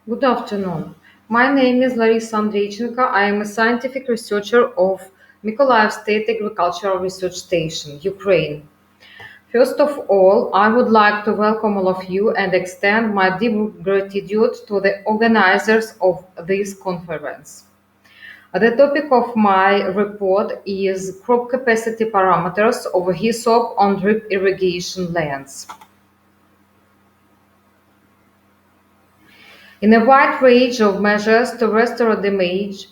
Good afternoon. My name is Larisa Andreychenko. I am a scientific researcher of Mykolaiv State Agricultural Research Station, Ukraine. First of all, I would like to welcome all of you and extend my deep gratitude to the organizers of this conference. The topic of my report is crop capacity parameters of hyssop on drip irrigation lands. In a wide range of measures to restore damaged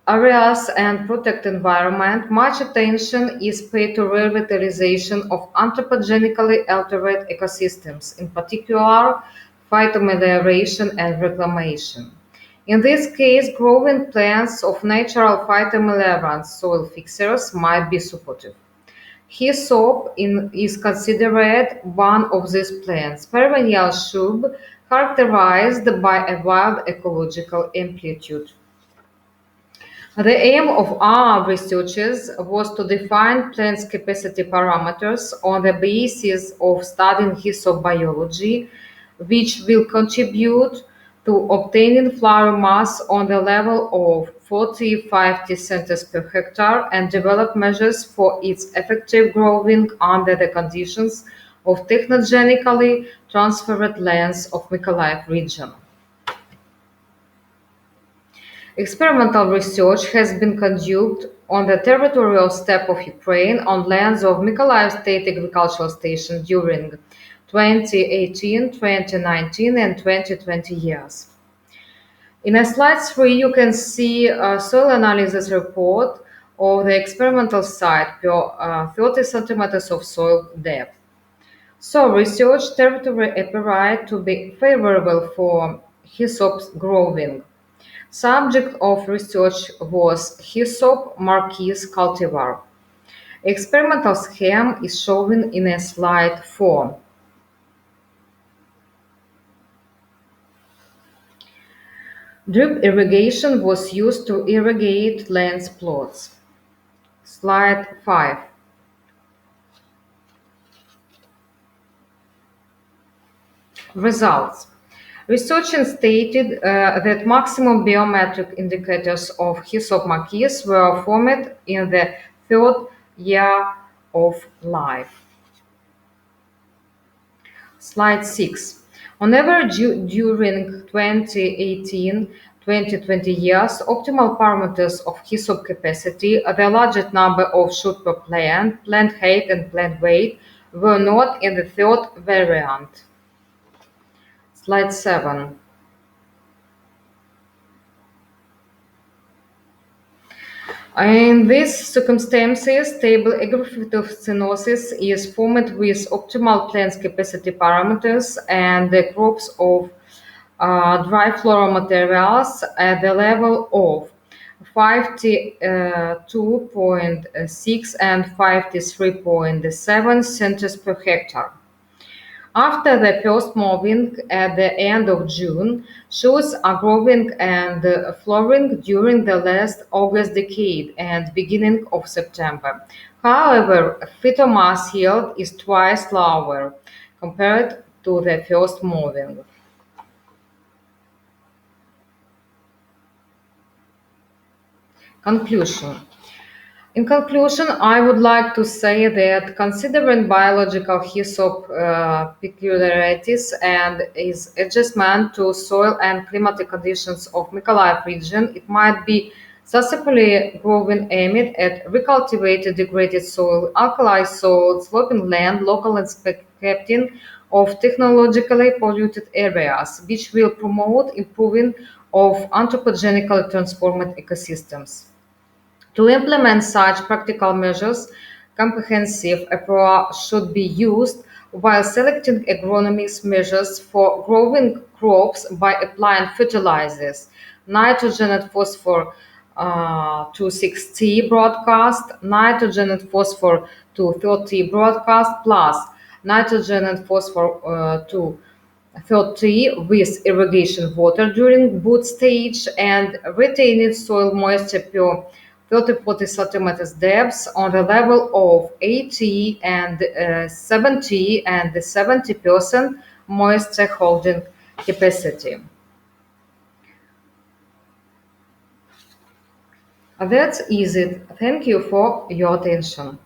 areas and protect environment, much attention is paid to revitalization of anthropogenically altered ecosystems, in particular phytomelioration and reclamation. In this case, growing plants of natural phytomeliorants, soil fixers, might be supportive. Hyssop is considered one of these plants, perennial shrub characterized by a wide ecological amplitude. The aim of our researchers was to define plants' capacity parameters on the basis of studying hyssop biology, which will contribute to obtaining flower mass on the level of 40-50 centers per hectare and develop measures for its effective growing under the conditions of technogenically transferred lands of Mykolaiv region. Experimental research has been conducted on the territorial steppe of Ukraine on lands of Mykolaiv State Agricultural Station during 2018, 2019, and 2020 years. In slide 3, you can see a soil analysis report of the experimental site per 30 centimeters of soil depth. So, research territory appeared to be favorable for hyssop's growing. Subject of research was hyssop marquise cultivar. Experimental scheme is shown in a slide 4. Drip irrigation was used to irrigate land plots. Slide 5. Results. Researchers stated that maximum biometric indicators of hyssop marquise were formed in the third year of life. Slide 6. On average, during 2018-2020 years, optimal parameters of hyssop capacity, the largest number of shoot per plant, plant height, and plant weight, were not in the third variant. Slide 7. In these circumstances, stable agrophytocynosis is formed with optimal plant capacity parameters and the crops of dry floral materials at the level of 52.6 and 53.7 centers per hectare. After the first mowing at the end of June, shoots are growing and flowering during the last August decade and beginning of September. However, phytomass yield is twice lower compared to the first mowing. Conclusion. In conclusion, I would like to say that considering biological hyssop peculiarities and its adjustment to soil and climatic conditions of Mykolaiv region, it might be successfully growing amid at recultivated degraded soil, alkali soil, sloping land, local inspecting of technologically polluted areas, which will promote improving of anthropogenically transformed ecosystems. To implement such practical measures, comprehensive approach should be used while selecting agronomic measures for growing crops by applying fertilizers, nitrogen and phosphor to 6T broadcast, nitrogen and phosphor to 30 broadcast, plus nitrogen and phosphor to 30 with irrigation water during bud stage and retaining soil moisture per 30-40 centimeters depth on the level of 80 and 70 and 70% moisture holding capacity. That's easy. Thank you for your attention.